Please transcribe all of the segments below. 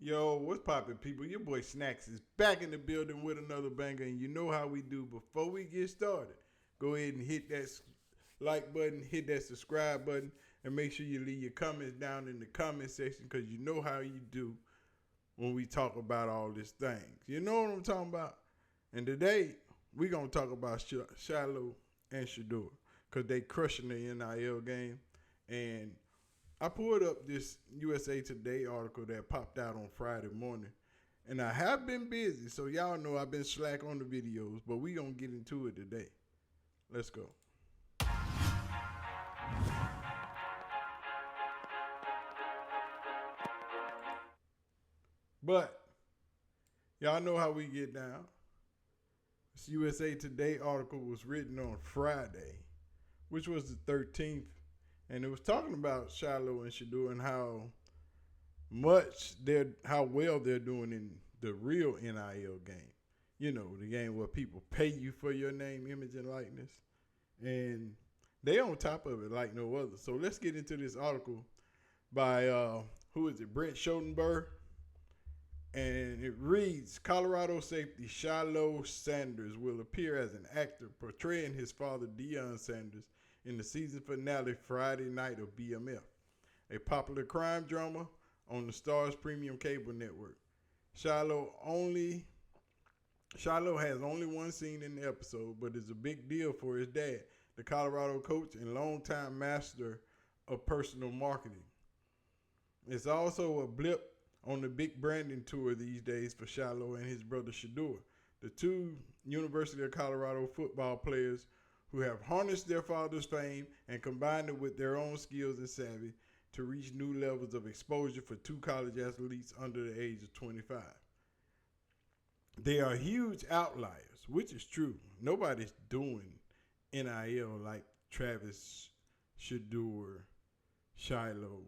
Yo, what's poppin', people? Your boy Snacks is back in the building with another banger, and you know how we do. Before we get started, go ahead and hit that like button, hit that subscribe button, and make sure you leave your comments down in the comment section because you know how you do when we talk about all these things. You know what I'm talking about? And today, we're going to talk about Shilo and Shedeur because they crushing the NIL game. And I pulled up this USA Today article that popped out on Friday morning. And I have been busy, so y'all know I've been slack on the videos, but we going to get into it today. Let's go. But y'all know how we get down. This USA Today article was written on Friday, which was the 13th, and it was talking about Shilo and Shedeur and how well they're doing in the real NIL game. You know, the game where people pay you for your name, image, and likeness. And they on top of it like no other. So let's get into this article by who is it? Brent Schoenberg. And it reads, Colorado safety Shilo Sanders will appear as an actor portraying his father Deion Sanders in the season finale Friday night of BMF, a popular crime drama on the Starz premium cable network. Shilo has only one scene in the episode, but is a big deal for his dad, the Colorado coach and longtime master of personal marketing. It's also a blip on the big branding tour these days for Shilo and his brother Shedeur, the two University of Colorado football players who have harnessed their father's fame and combined it with their own skills and savvy to reach new levels of exposure for two college athletes under the age of 25. They are huge outliers, which is true. Nobody's doing NIL like Travis, Shedeur, Shilo,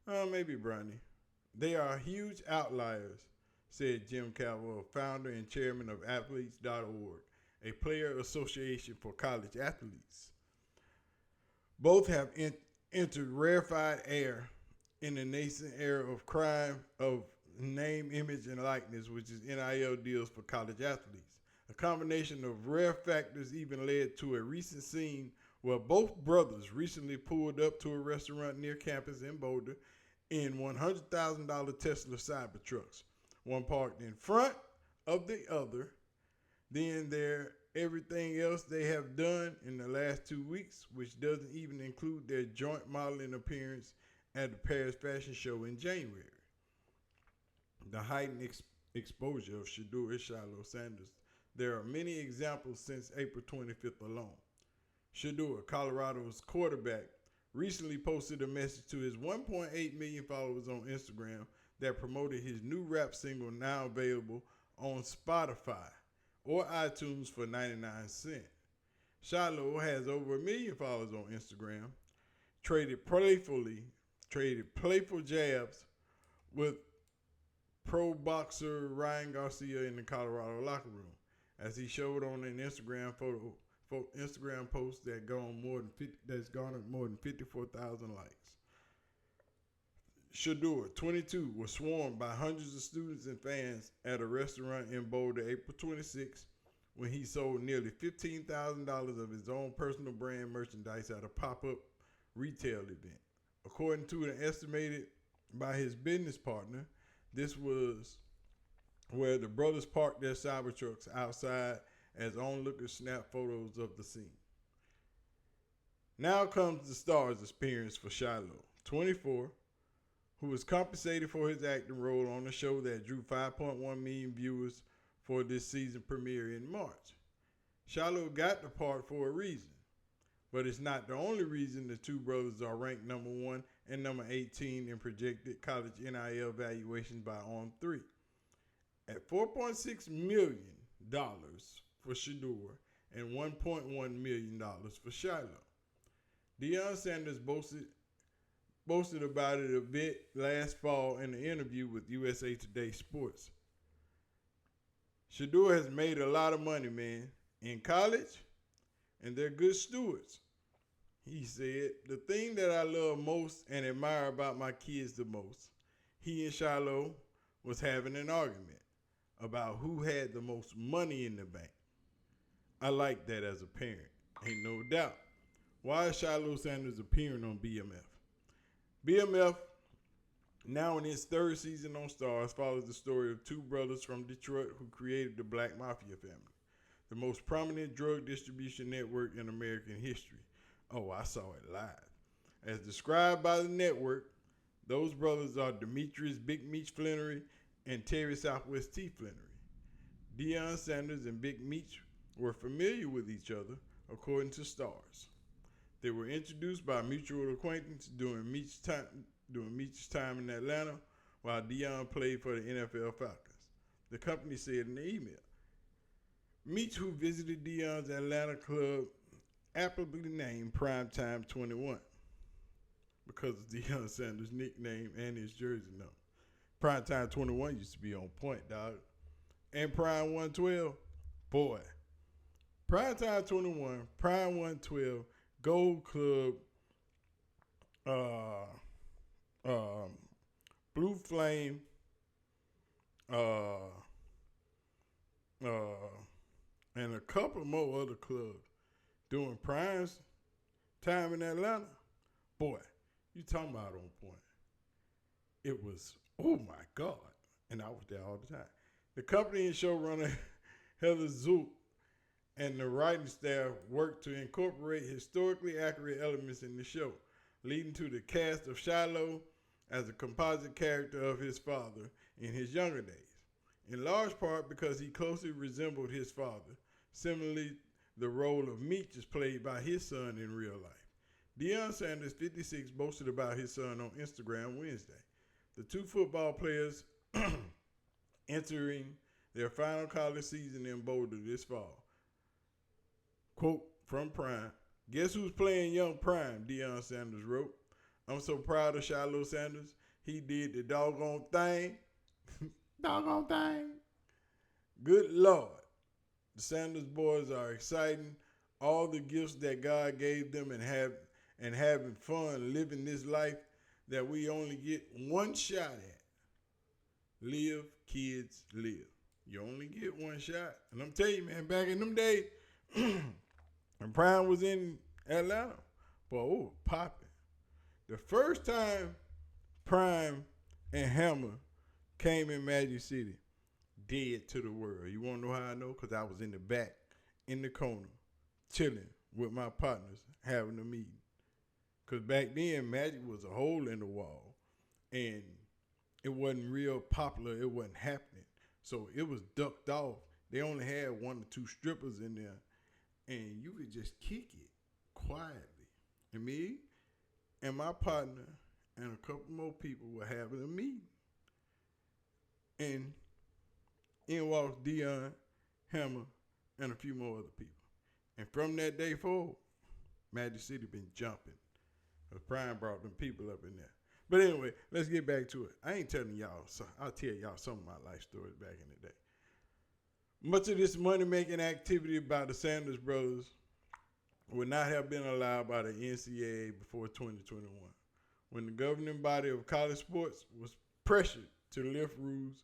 maybe Bronny. They are huge outliers, said Jim Calvo, founder and chairman of Athletes.org, a player association for college athletes. Both have entered rarefied air in the nascent era of crime of name, image, and likeness, which is NIL deals for college athletes. A combination of rare factors even led to a recent scene where both brothers recently pulled up to a restaurant near campus in Boulder in $100,000 Tesla Cybertrucks, one parked in front of the other. Then there everything else they have done in the last 2 weeks, which doesn't even include their joint modeling appearance at the Paris Fashion Show in January. The heightened exposure of Shedeur and Shilo Sanders. There are many examples since April 25th alone. Shedeur, Colorado's quarterback, recently posted a message to his 1.8 million followers on Instagram that promoted his new rap single now available on Spotify or iTunes for 99 cents. Shilo has over 1 million followers on Instagram, traded playful jabs with pro boxer Ryan Garcia in the Colorado locker room, as he showed on an Instagram post that that's garnered more than 54,000 likes. Shedeur, 22, was swarmed by hundreds of students and fans at a restaurant in Boulder April 26 when he sold nearly $15,000 of his own personal brand merchandise at a pop-up retail event. According to an estimated by his business partner, this was where the brothers parked their Cybertrucks outside as onlookers snapped photos of the scene. Now comes the star's appearance for Shilo, 24, who was compensated for his acting role on a show that drew 5.1 million viewers for this season premiere in March. Shilo got the part for a reason, but it's not the only reason the two brothers are ranked number 1 and number 18 in projected college NIL valuations by On3. At $4.6 million for Shedeur and $1.1 million for Shilo. Deion Sanders boasted about it a bit last fall in an interview with USA Today Sports. Shedeur has made a lot of money, man, in college, and they're good stewards. He said, the thing that I love most and admire about my kids the most, he and Shilo was having an argument about who had the most money in the bank. I like that as a parent, ain't no doubt. Why is Shilo Sanders appearing on BMF? BMF, now in its third season on Stars, follows the story of two brothers from Detroit who created the Black Mafia family, the most prominent drug distribution network in American history. Oh, I saw it live. As described by the network, those brothers are Demetrius Big Meech Flannery and Terry Southwest T. Flannery. Deion Sanders and Big Meech were familiar with each other, according to Stars. They were introduced by mutual acquaintance during Meech's time in Atlanta, while Deion played for the NFL Falcons. The company said in the email, Meech, who visited Deion's Atlanta club, aptly named Primetime 21 because of Deion Sanders' nickname and his jersey number. Primetime 21 used to be on point, dog. And Prime 112, boy. Primetime 21, Prime 112, Gold Club, Blue Flame, and a couple more other clubs doing Prime's time in Atlanta. Boy, you talking about on point. It was, oh my God. And I was there all the time. The company and showrunner Heather Zook and the writing staff worked to incorporate historically accurate elements in the show, leading to the cast of Shilo as a composite character of his father in his younger days, in large part because he closely resembled his father. Similarly, the role of Meech is played by his son in real life. Deion Sanders, 56, boasted about his son on Instagram Wednesday. The two football players entering their final college season in Boulder this fall. Quote from Prime, guess who's playing young Prime, Deion Sanders wrote. I'm so proud of Shilo Sanders. He did the doggone thing. Doggone thing. Good Lord. The Sanders boys are exciting. All the gifts that God gave them and having fun living this life that we only get one shot at. Live, kids, live. You only get one shot. And I'm telling you, man, back in them days, when Prime was in Atlanta, boy, popping. The first time Prime and Hammer came in Magic City, dead to the world. You want to know how I know? Because I was in the back, in the corner, chilling with my partners, having a meeting. Because back then, Magic was a hole in the wall, and it wasn't real popular. It wasn't happening. So it was ducked off. They only had one or two strippers in there, and you could just kick it quietly. And me and my partner and a couple more people were having a meeting. And in walks Deion, Hammer, and a few more other people. And from that day forward, Magic City been jumping. Because Prime brought them people up in there. But anyway, let's get back to it. I ain't telling y'all, so I'll tell y'all some of my life stories back in the day. Much of this money-making activity by the Sanders brothers would not have been allowed by the NCAA before 2021, when the governing body of college sports was pressured to lift rules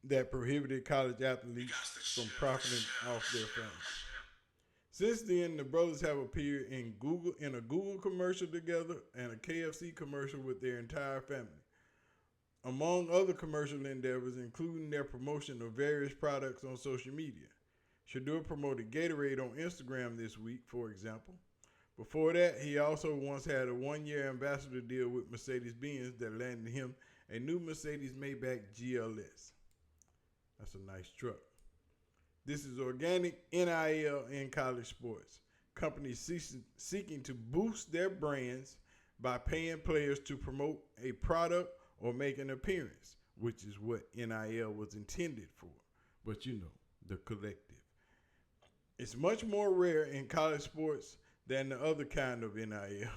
that prohibited college athletes from profiting off their fame. Since then, the brothers have appeared in a Google commercial together and a KFC commercial with their entire family, among other commercial endeavors, including their promotion of various products on social media. Shedeur promoted Gatorade on Instagram this week, for example. Before that, he also once had a one-year ambassador deal with Mercedes-Benz that landed him a new Mercedes Maybach GLS. That's a nice truck. This is organic NIL in college sports. Companies seeking to boost their brands by paying players to promote a product or make an appearance, which is what NIL was intended for. But you know, the collective. It's much more rare in college sports than the other kind of NIL.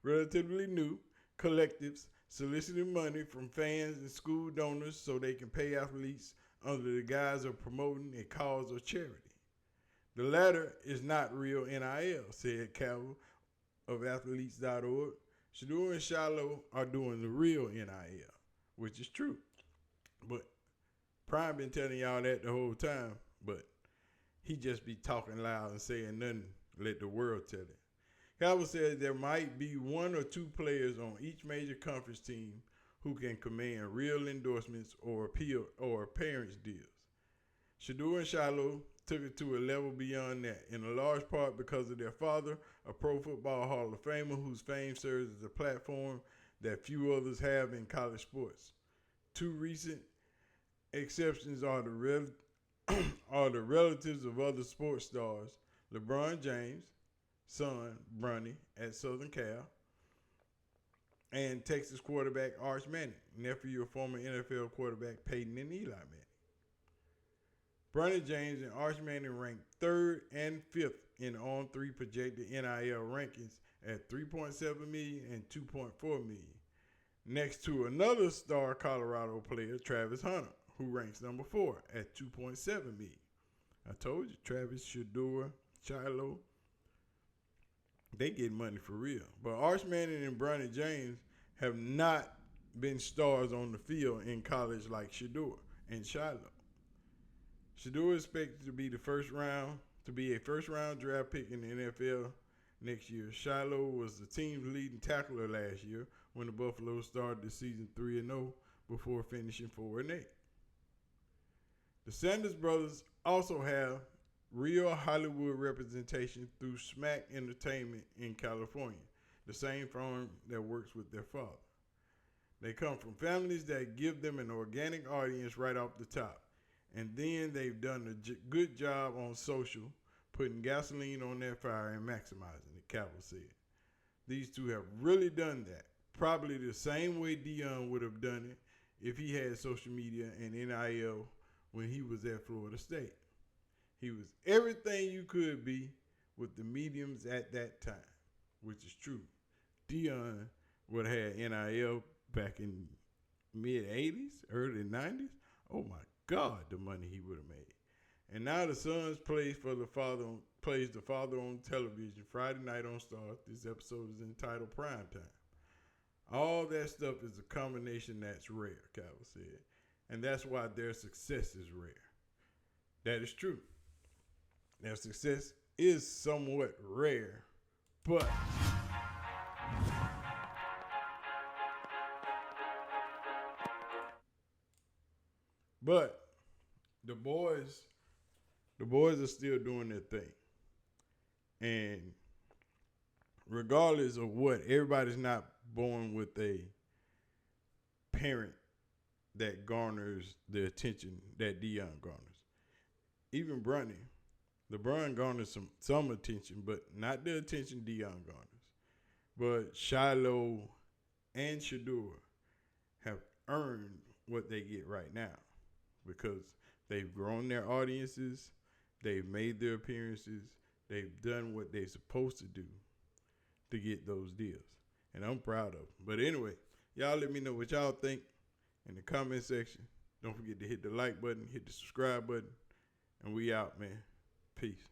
Relatively new, collectives soliciting money from fans and school donors so they can pay athletes under the guise of promoting a cause or charity. The latter is not real NIL, said Cavill of athletes.org. Shedeur and Shilo are doing the real NIL. which is true. But Prime been telling y'all that the whole time, but he just be talking loud and saying nothing. Let the world tell it. Calvin says there might be one or two players on each major conference team who can command real endorsements or appearance deals. Shedeur and Shilo took it to a level beyond that, in a large part because of their father, a Pro Football Hall of Famer whose fame serves as a platform that few others have in college sports. Two recent exceptions are the relatives of other sports stars, LeBron James, son Bronny at Southern Cal, and Texas quarterback Arch Manning, nephew of former NFL quarterback Peyton and Eli Manning. Bronny James and Arch Manning ranked 3rd and 5th in on-3 projected NIL rankings at $3.7 million and $2.4 million, next to another star Colorado player, Travis Hunter, who ranks number 4 at $2.7 million. I told you, Travis, Shedeur, Shilo, they get money for real. But Arch Manning and Bronny James have not been stars on the field in college like Shedeur and Shilo. Shedeur is expected to be a first round draft pick in the NFL next year. Shilo was the team's leading tackler last year when the Buffalo started the season 3-0 before finishing 4-8. The Sanders brothers also have real Hollywood representation through Smack Entertainment in California, the same firm that works with their father. They come from families that give them an organic audience right off the top. And then they've done a good job on social, putting gasoline on their fire and maximizing it, Cavill said. These two have really done that, probably the same way Deion would have done it if he had social media and NIL when he was at Florida State. He was everything you could be with the mediums at that time, which is true. Deion would have had NIL back in mid-'80s, early '90s. Oh, my God, the money he would have made. And now the son plays the father on television Friday night on Stars. This episode is entitled Prime Time. All that stuff is a combination that's rare, Cavill said. And that's why their success is rare. That is true. Their success is somewhat rare, but the boys are still doing their thing. And regardless of what, everybody's not born with a parent that garners the attention that Deion garners. Even LeBron garners some attention, but not the attention Deion garners. But Shilo and Shedeur have earned what they get right now because they've grown their audiences, they've made their appearances, they've done what they're supposed to do to get those deals. And I'm proud of them. But anyway, y'all let me know what y'all think in the comment section. Don't forget to hit the like button, hit the subscribe button, and we out, man. Peace.